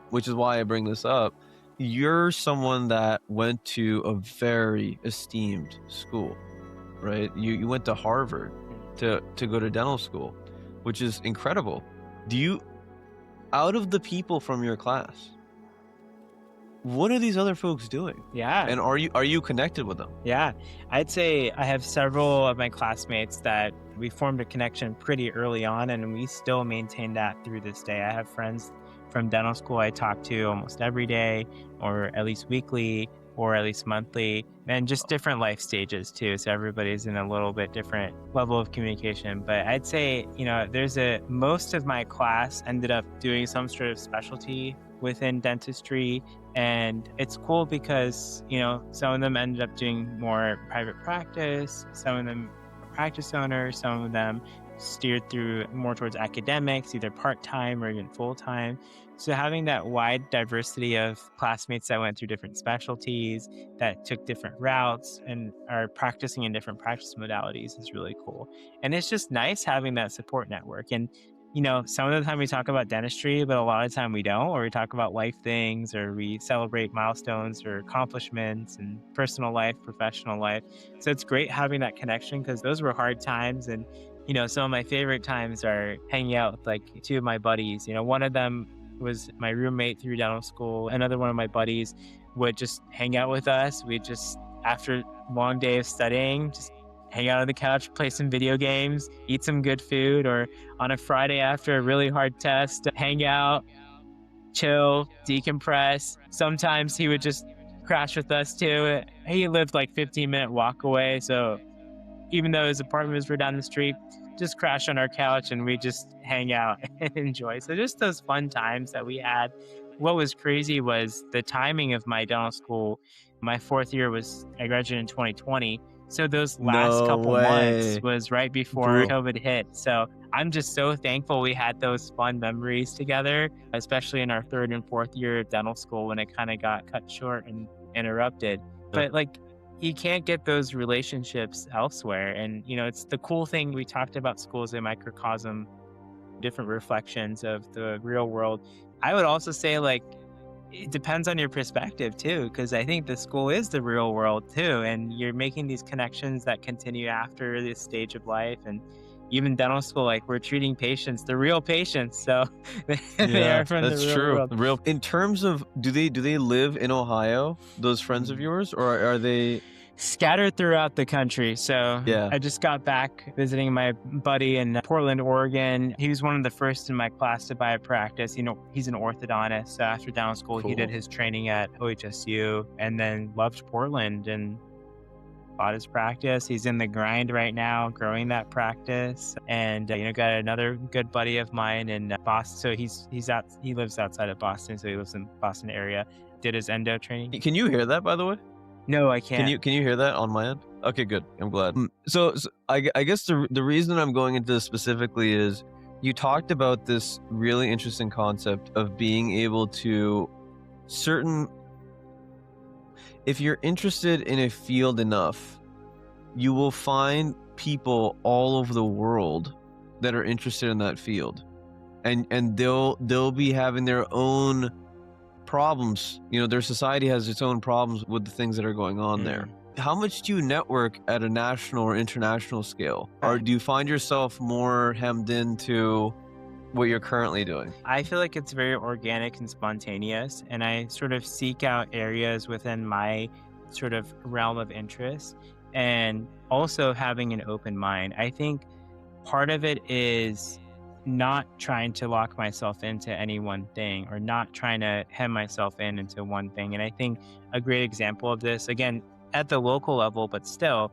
which is why I bring this up. You're someone that went to a very esteemed school, right? You went to Harvard to go to dental school, which is incredible. Do you Out of the people from your class, what are these other folks doing? Yeah. And are you connected with them? Yeah, I'd say I have several of my classmates that we formed a connection pretty early on, and we still maintain that through this day. I have friends from dental school I talk to almost every day, or at least weekly, or at least monthly, and just different life stages too. So everybody's in a little bit different level of communication. But I'd say, most of my class ended up doing some sort of specialty within dentistry, and it's cool because, some of them ended up doing more private practice, some of them are practice owners, some of them steered through more towards academics, either part-time or even full-time. So having that wide diversity of classmates that went through different specialties, that took different routes and are practicing in different practice modalities is really cool. And it's just nice having that support network. And some of the time we talk about dentistry, but a lot of the time we don't, or we talk about life things, or we celebrate milestones or accomplishments and personal life, professional life. So it's great having that connection because those were hard times. And, some of my favorite times are hanging out with like two of my buddies. One of them was my roommate through dental school. Another one of my buddies would just hang out with us. We just, after a long day of studying, just hang out on the couch, play some video games, eat some good food, or on a Friday after a really hard test, hang out, chill, decompress. Sometimes he would just crash with us too. He lived like 15-minute walk away. So even though his apartments were down the street, just crash on our couch and we just hang out and enjoy. So just those fun times that we had. What was crazy was the timing of my dental school. My fourth year I graduated in 2020. So those last No couple months way. was right before COVID hit. So I'm just so thankful we had those fun memories together, especially in our third and fourth year of dental school when it kind of got cut short and interrupted. But like, you can't get those relationships elsewhere. And, it's the cool thing. We talked about school as a microcosm, different reflections of the real world. I would also say, like, it depends on your perspective too, because I think the school is the real world too. And you're making these connections that continue after this stage of life. And even dental school, like, we're treating patients, the real patients. So they are from the That's real true. world. In terms of, do they live in Ohio, those friends of yours, or are they Scattered throughout the country. So Yeah. I just got back visiting my buddy in Portland, Oregon. He was one of the first in my class to buy a practice. He's an orthodontist. So after dental school, he did Cool. his training at OHSU and then loved Portland and bought his practice. He's in the grind right now, growing that practice. And, got another good buddy of mine in Boston. So he lives outside of Boston. So he lives in Boston area, did his endo training. Can you hear that, by the way? No, I can't. Can you hear that on my end? Okay, good. I'm glad. So I guess the reason I'm going into this specifically is you talked about this really interesting concept of being able to if you're interested in a field enough, you will find people all over the world that are interested in that field, and they'll be having their own problems. Their society has its own problems with the things that are going on there. How much do you network at a national or international scale? Or do you find yourself more hemmed into what you're currently doing? I feel like it's very organic and spontaneous, and I sort of seek out areas within my sort of realm of interest, and also having an open mind. I think part of it is not trying to lock myself into any one thing or not trying to hem myself into one thing. And I think a great example of this, again, at the local level, but still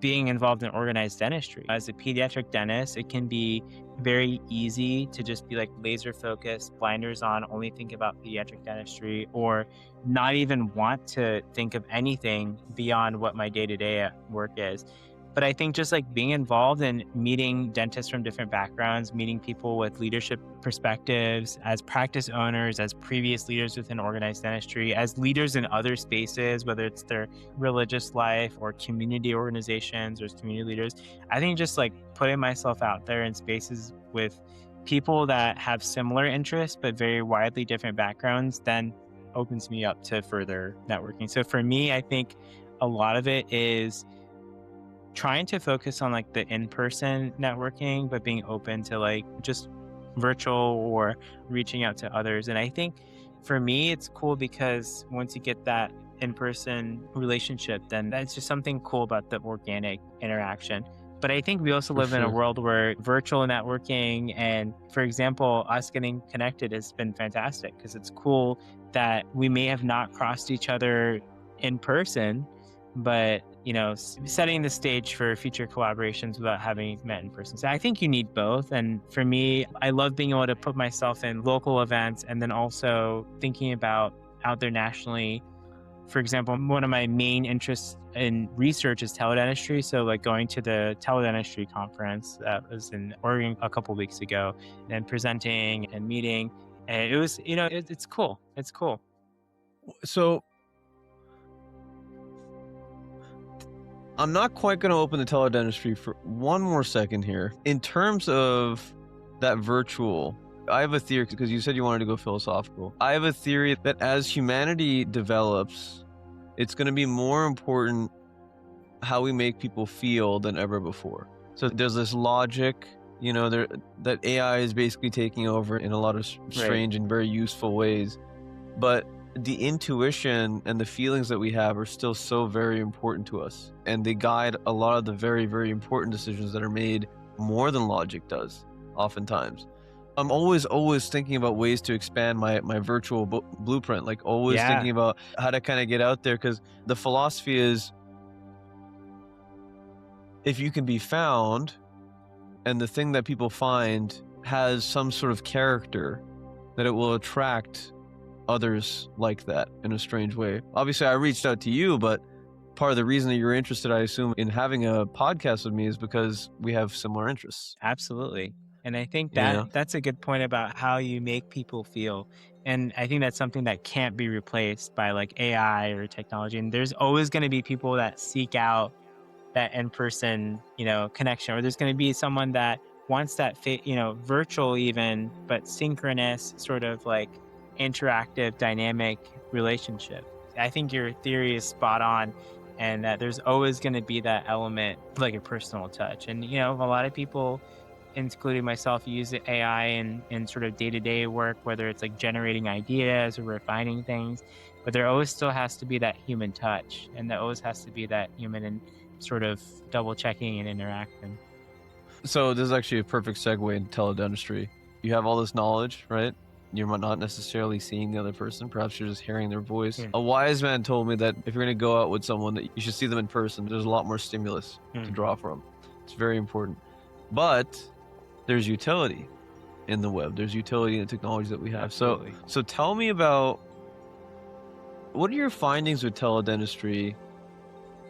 being involved in organized dentistry. As a pediatric dentist, it can be very easy to just be like laser focused, blinders on, only think about pediatric dentistry, or not even want to think of anything beyond what my day-to-day at work is. But I think just like being involved in meeting dentists from different backgrounds, meeting people with leadership perspectives, as practice owners, as previous leaders within organized dentistry, as leaders in other spaces, whether it's their religious life or community organizations or as community leaders, I think just like putting myself out there in spaces with people that have similar interests but very widely different backgrounds then opens me up to further networking. So for me, I think a lot of it is trying to focus on like the in-person networking, but being open to like just virtual or reaching out to others. And I think for me, it's cool because once you get that in-person relationship, then that's just something cool about the organic interaction. But I think we also live in a world where virtual networking and, for example, us getting connected has been fantastic because it's cool that we may have not crossed each other in person, but setting the stage for future collaborations without having met in person. So I think you need both. And for me, I love being able to put myself in local events and then also thinking about out there nationally. For example, one of my main interests in research is teledentistry. So like going to the teledentistry conference that was in Oregon a couple of weeks ago and presenting and meeting. And it was, it's cool. It's cool. So I'm not quite going to open the teledentistry for one more second here. In terms of that virtual. I have a theory, because you said you wanted to go philosophical. I have a theory that as humanity develops, it's going to be more important how we make people feel than ever before. So there's this logic, that AI is basically taking over in a lot of strange and very useful ways. But the intuition and the feelings that we have are still so very important to us. And they guide a lot of the very, very important decisions that are made more than logic does, oftentimes. I'm always thinking about ways to expand my virtual blueprint, like always thinking about how to kind of get out there, because the philosophy is, if you can be found and the thing that people find has some sort of character, that it will attract others like that in a strange way. Obviously, I reached out to you, but part of the reason that you're interested, I assume, in having a podcast with me is because we have similar interests. Absolutely. And I think that's a good point about how you make people feel. And I think that's something that can't be replaced by like AI or technology. And there's always going to be people that seek out that in-person, connection, or there's going to be someone that wants that, virtual even, but synchronous sort of like interactive, dynamic relationship. I think your theory is spot on, and that there's always going to be that element, like a personal touch. And, a lot of people, including myself, use AI in sort of day-to-day work, whether it's like generating ideas or refining things, but there always still has to be that human touch, and there always has to be that human and sort of double checking and interaction. So this is actually a perfect segue into teledentistry. You have all this knowledge, right? You're not necessarily seeing the other person. Perhaps you're just hearing their voice. Yeah. A wise man told me that if you're going to go out with someone, that you should see them in person. There's a lot more stimulus to draw from. It's very important. But there's utility in the web. There's utility in the technology that we have. Absolutely. So tell me about, what are your findings with teledentistry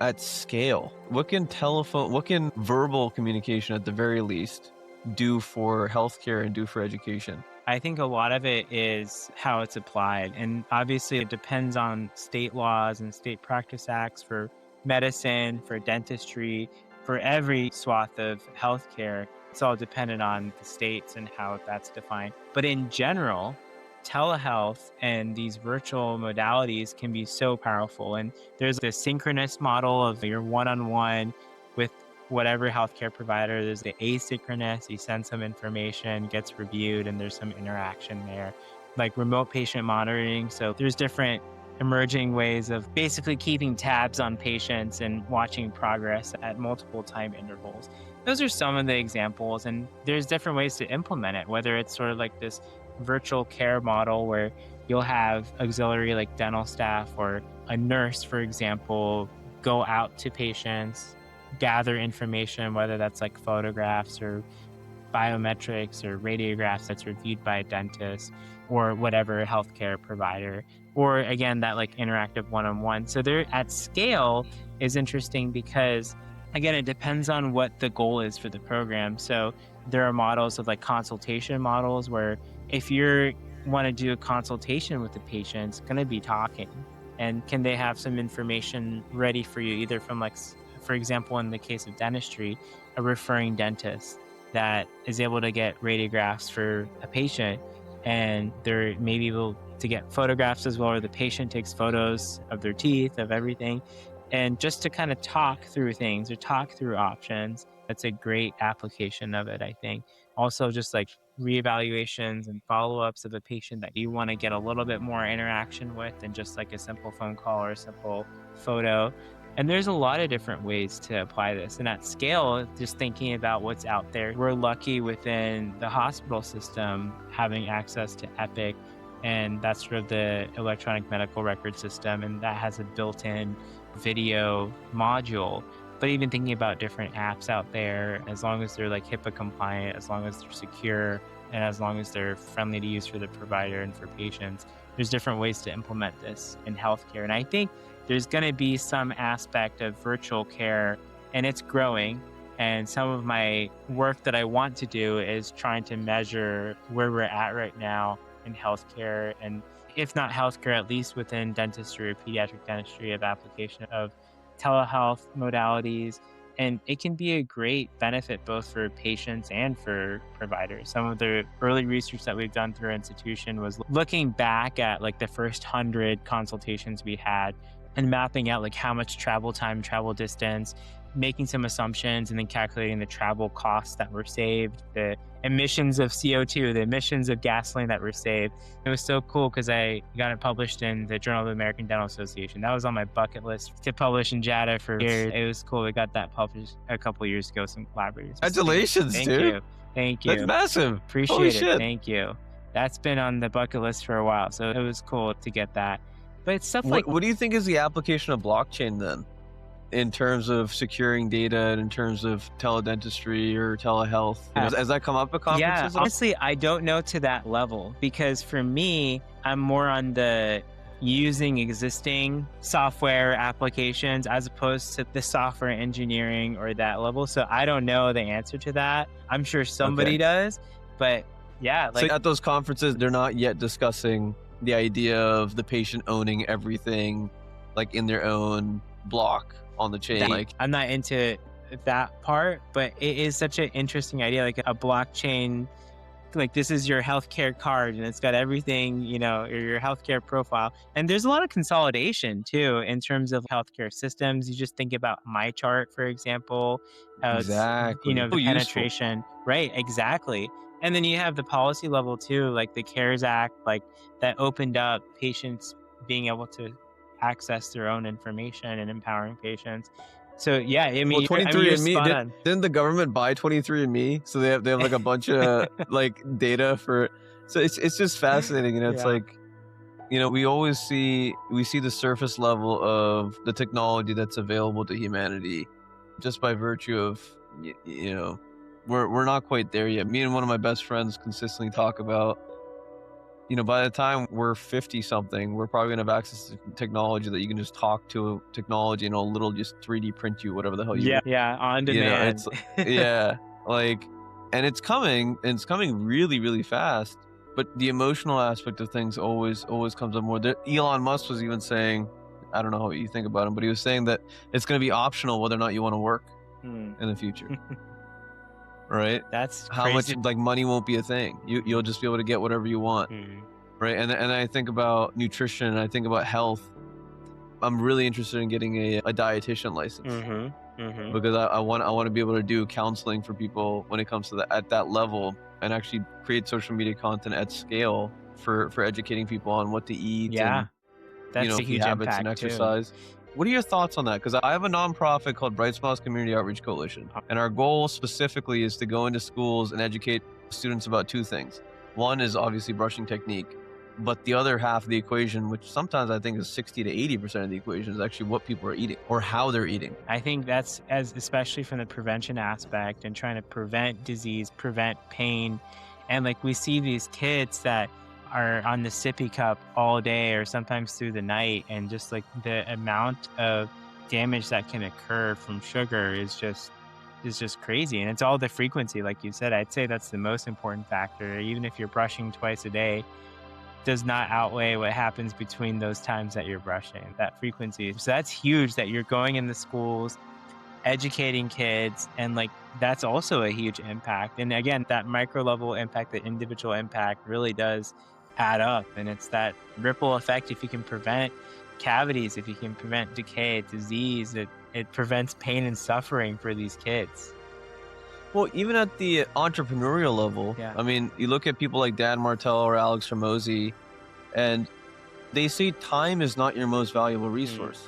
at scale? What can verbal communication at the very least do for healthcare and do for education? I think a lot of it is how it's applied. And obviously it depends on state laws and state practice acts for medicine, for dentistry, for every swath of healthcare. It's all dependent on the states and how that's defined. But in general, telehealth and these virtual modalities can be so powerful. And there's this synchronous model of your one-on-one with whatever healthcare provider. There's the asynchronous, you send some information, gets reviewed, and there's some interaction there. Like remote patient monitoring. So there's different emerging ways of basically keeping tabs on patients and watching progress at multiple time intervals. Those are some of the examples, and there's different ways to implement it, whether it's sort of like this virtual care model where you'll have auxiliary like dental staff or a nurse, for example, go out to patients, gather information, whether that's like photographs or biometrics or radiographs that's reviewed by a dentist or whatever healthcare provider, or again, that like interactive one-on-one. So they're at scale is interesting because again, it depends on what the goal is for the program. So there are models of like consultation models where if you want to do a consultation with the patient, it's going to be talking. And can they have some information ready for you, either from like, for example, in the case of dentistry, a referring dentist that is able to get radiographs for a patient, and they're maybe able to get photographs as well, or the patient takes photos of their teeth, of everything. And just to kind of talk through things or talk through options, that's a great application of it, I think. Also, just like reevaluations and follow-ups of a patient that you want to get a little bit more interaction with than just like a simple phone call or a simple photo. And there's a lot of different ways to apply this. And at scale, just thinking about what's out there, we're lucky within the hospital system having access to Epic, and that's sort of the electronic medical record system, and that has a built-in video module. But even thinking about different apps out there, as long as they're like HIPAA compliant, as long as they're secure, and as long as they're friendly to use for the provider and for patients, there's different ways to implement this in healthcare. And I think there's going to be some aspect of virtual care, and it's growing. And some of my work that I want to do is trying to measure where we're at right now in healthcare, and if not healthcare, at least within dentistry or pediatric dentistry, of application of telehealth modalities And it can be a great benefit both for patients and for providers. Some of the early research that we've done through our institution was looking back at like the first 100 consultations we had and mapping out like how much travel time, travel distance, making some assumptions, and then calculating the travel costs that were saved, the emissions of CO2, the emissions of gasoline that were saved. It was so cool because I got it published in the Journal of the American Dental Association. That was on my bucket list to publish in JADA for years. It was cool. We got that published a couple years ago, some collaborators. Congratulations, Thank dude. you. Thank That's you. massive. Holy Appreciate it. shit. Thank you. That's been on the bucket list for a while. So it was cool to get that. But it's stuff like, What do you think is the application of blockchain then, in terms of securing data and in terms of teledentistry or telehealth? Has that come up at conferences? yeah, honestly, I don't know to that level because for me, I'm more on the using existing software applications as opposed to the software engineering or that level. So I don't know the answer to that. I'm sure somebody Okay. does, but yeah, like So at those conferences, they're not yet discussing the idea of the patient owning everything, like in their own block on the chain. Like, I'm not into that part, but it is such an interesting idea, like a blockchain. Like this is your healthcare card and it's got everything, your healthcare profile. And there's a lot of consolidation too in terms of healthcare systems. You just think about my chart, for example, how it's, exactly. the So useful. penetration, right? Exactly. And then you have the policy level too, like the CARES Act, like that opened up patients being able to access their own information and empowering patients. So yeah, I mean, Well, you're 23andMe, spot on. didn't the government buy 23andMe? So they have like a bunch of like data for. So it's just fascinating, it's Yeah. like, we see the surface level of the technology that's available to humanity, just by virtue of we're not quite there yet. Me and one of my best friends consistently talk about, by the time we're 50 something, we're probably gonna have access to technology that you can just talk to technology and it'll little just 3D print you whatever the hell you want. Yeah, on demand. Yeah, like, and it's coming really, really fast. But the emotional aspect of things always comes up more. Elon Musk was even saying, I don't know what you think about him, but he was saying that it's going to be optional whether or not you want to work in the future. Right? That's How crazy. much like money won't be a thing. You'll just be able to get whatever you want. Right? And I think about nutrition and I think about health. I'm really interested in getting a dietitian license. Because I want to be able to do counseling for people when it comes to at that level, and actually create social media content at scale for educating people on what to eat. Yeah, and that's a healthy huge habits and impact too. exercise. What are your thoughts on that? Because I have a nonprofit called Bright Smiles Community Outreach Coalition, and our goal specifically is to go into schools and educate students about two things. One is obviously brushing technique, but the other half of the equation, which sometimes I think is 60 to 80% of the equation, is actually what people are eating or how they're eating. I think that's especially from the prevention aspect and trying to prevent disease, prevent pain. And like we see these kids that are on the sippy cup all day or sometimes through the night, and just like the amount of damage that can occur from sugar is just crazy. And it's all the frequency, like you said. I'd say that's the most important factor. Even if you're brushing twice a day, does not outweigh what happens between those times that you're brushing, that frequency. So that's huge that you're going in the schools, educating kids, and like that's also a huge impact. And again, that micro level impact, the individual impact really does add up. And it's that ripple effect. If you can prevent cavities, if you can prevent decay, disease, it prevents pain and suffering for these kids. Well, even at the entrepreneurial level, Yeah. I mean, you look at people like Dan Martell or Alex Hormozy, and they say time is not your most valuable resource.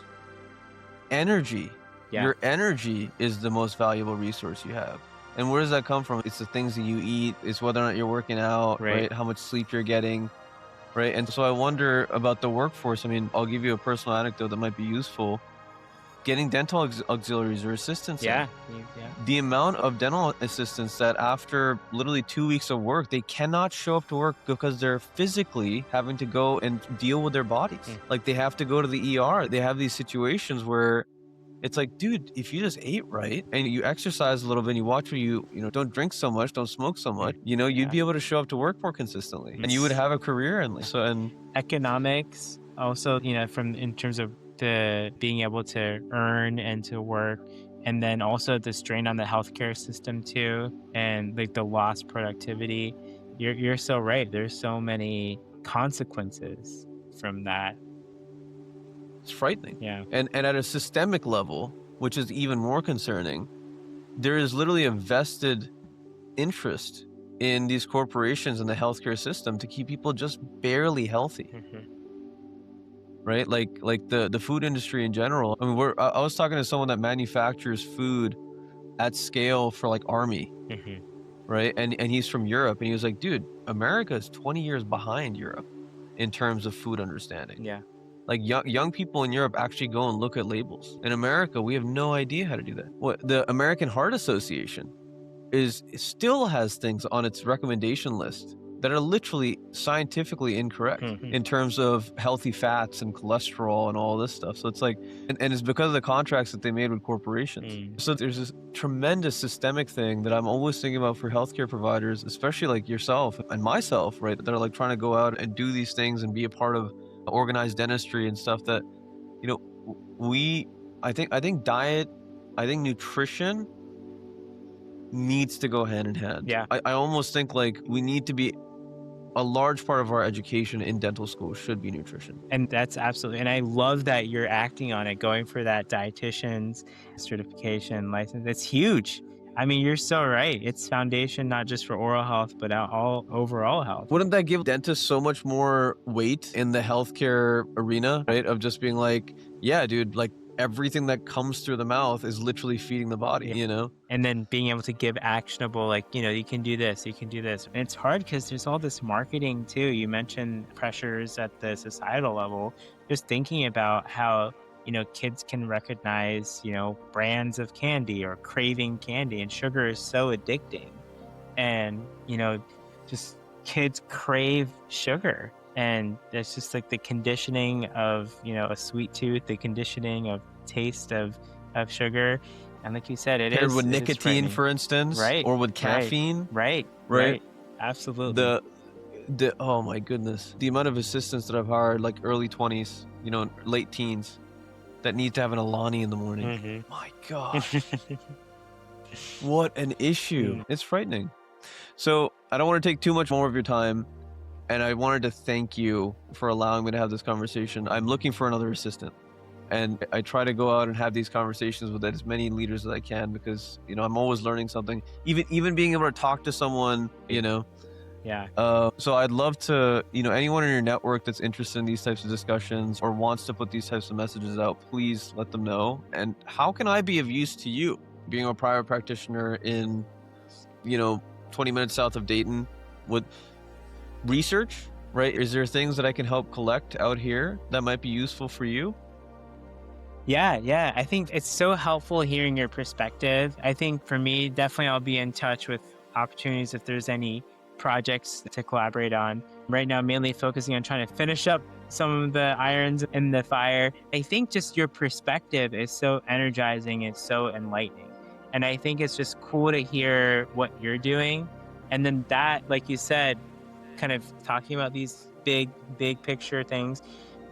Energy. Yeah. Your energy is the most valuable resource you have. And where does that come from? It's the things that you eat. It's whether or not you're working out, right? How much sleep you're getting, right? And so I wonder about the workforce. I mean, I'll give you a personal anecdote that might be useful. Getting dental auxiliaries or assistants. Yeah. The amount of dental assistants that after literally 2 weeks of work, they cannot show up to work because they're physically having to go and deal with their bodies. Like they have to go to the ER. They have these situations where it's like, dude, if you just ate right and you exercise a little bit and you watch where you don't drink so much, don't smoke so much, you'd be able to show up to work more consistently and you would have a career and economics also, from in terms of the being able to earn and to work And then also the strain on the healthcare system too, and like the lost productivity. You're so right. There's so many consequences from that. It's frightening. Yeah. And at a systemic level, which is even more concerning, there is literally a vested interest in these corporations and the healthcare system to keep people just barely healthy, Hmm. right? Like the food industry in general. I mean, I was talking to someone that manufactures food at scale for like army, Hmm. right? And he's from Europe, and he was like, dude, America is 20 years behind Europe in terms of food understanding. Yeah. Like young people in Europe actually go and look at labels. In America, we have no idea how to do that. What the American Heart Association still has things on its recommendation list that are literally scientifically incorrect Hmm. in terms of healthy fats and cholesterol and all this stuff. So it's like, and it's because of the contracts that they made with corporations. Mm. So there's this tremendous systemic thing that I'm always thinking about for healthcare providers, especially like yourself and myself, right? That are like trying to go out and do these things and be a part of organized dentistry and stuff that, you know, I think diet, I think nutrition needs to go hand in hand. Yeah. I almost think like we need to be, a large part of our education in dental school should be nutrition. And that's absolutely, and I love that you're acting on it, going for that dietitian's certification license. It's huge. I mean, you're so right. It's foundation not just for oral health, but all overall health. Wouldn't that give dentists so much more weight in the healthcare arena, right? Of just being like, yeah, dude, like everything that comes through the mouth is literally feeding the body, Yeah. you know? And then being able to give actionable, like, you can do this, you can do this. And it's hard because there's all this marketing too. You mentioned pressures at the societal level, just thinking about how, kids can recognize, brands of candy or craving candy, and sugar is so addicting. And, just kids crave sugar. And it's just like the conditioning of, a sweet tooth, the conditioning of taste of sugar. And like you said, Paired with it is nicotine, frightening. for instance, Right, or with right, caffeine, right, right? absolutely. The oh my goodness, the amount of assistants that I've hired, like early 20s, late teens, that need to have an Alani in the morning. Mhm. My God, what an issue! Mm. It's frightening. So I don't want to take too much more of your time, and I wanted to thank you for allowing me to have this conversation. I'm looking for another assistant, and I try to go out and have these conversations with as many leaders as I can, because I'm always learning something. Even being able to talk to someone, Yeah. So I'd love to, anyone in your network that's interested in these types of discussions or wants to put these types of messages out, please let them know. And how can I be of use to you, being a private practitioner in, 20 minutes south of Dayton, with research, right? Is there things that I can help collect out here that might be useful for you? Yeah. I think it's so helpful hearing your perspective. I think for me, definitely I'll be in touch with opportunities if there's any projects to collaborate on. Right now, mainly focusing on trying to finish up some of the irons in the fire. I think just your perspective is so energizing, it's so enlightening. And I think it's just cool to hear what you're doing. And then that, like you said, kind of talking about these big picture things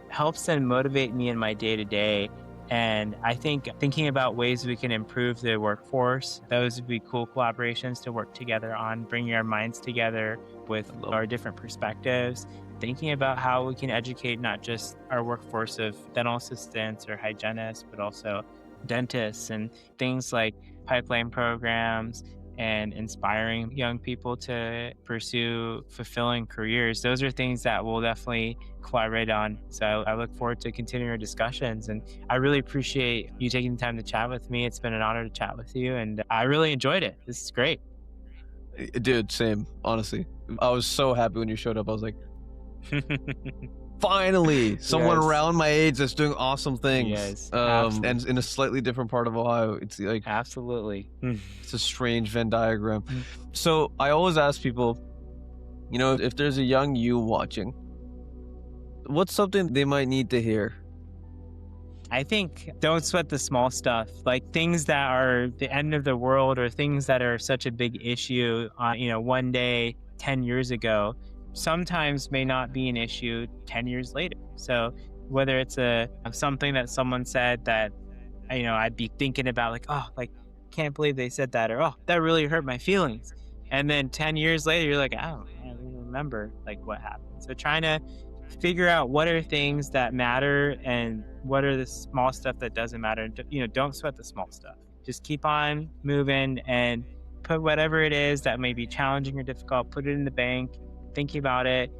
helps and motivate me in my day to day. And I think thinking about ways we can improve the workforce, those would be cool collaborations to work together on, bringing our minds together with our different perspectives, thinking about how we can educate not just our workforce of dental assistants or hygienists, but also dentists, and things like pipeline programs and inspiring young people to pursue fulfilling careers. Those are things that we'll definitely collaborate on. So I look forward to continuing our discussions, and I really appreciate you taking the time to chat with me. It's been an honor to chat with you, and I really enjoyed it. This is great. Dude, same, honestly. I was so happy when you showed up. I was like, finally, someone Yes. around my age that's doing awesome things. Yes, And in a slightly different part of Ohio. It's like, Absolutely. it's a strange Venn diagram. Mm. So I always ask people, if there's a young you watching, what's something they might need to hear? I think don't sweat the small stuff, like things that are the end of the world or things that are such a big issue, one day, 10 years ago, sometimes may not be an issue 10 years later. So whether it's something that someone said that, I'd be thinking about like, oh, like, can't believe they said that, or oh, that really hurt my feelings. And then 10 years later, you're like, oh, I don't even remember like what happened. So trying to figure out what are things that matter and what are the small stuff that doesn't matter. Don't sweat the small stuff. Just keep on moving and put whatever it is that may be challenging or difficult, put it in the bank, thinking about it,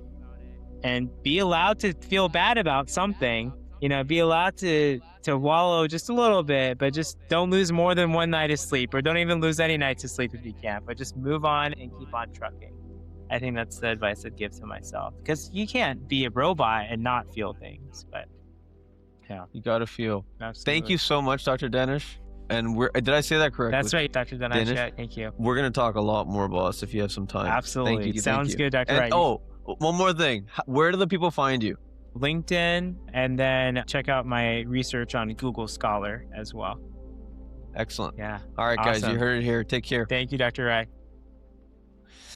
and be allowed to feel bad about something. Be allowed to wallow just a little bit, but just don't lose more than one night of sleep, or don't even lose any nights of sleep if you can, but just move on and keep on trucking. I think that's the advice I'd give to myself, because you can't be a robot and not feel things. But yeah, You got to feel. absolutely. Thank you so much, Dr. Danish. And did I say that correctly? That's right, Dr. Danesh. Danish? Yeah, thank you. We're going to talk a lot more, boss, if you have some time. Absolutely. Thank you. Sounds thank you. good, Dr. And, Wright. oh, one more thing. Where do the people find you? LinkedIn, and then check out my research on Google Scholar as well. Excellent. Yeah. All right, guys, you Awesome. heard it here. Take care. Thank you, Dr. Wright.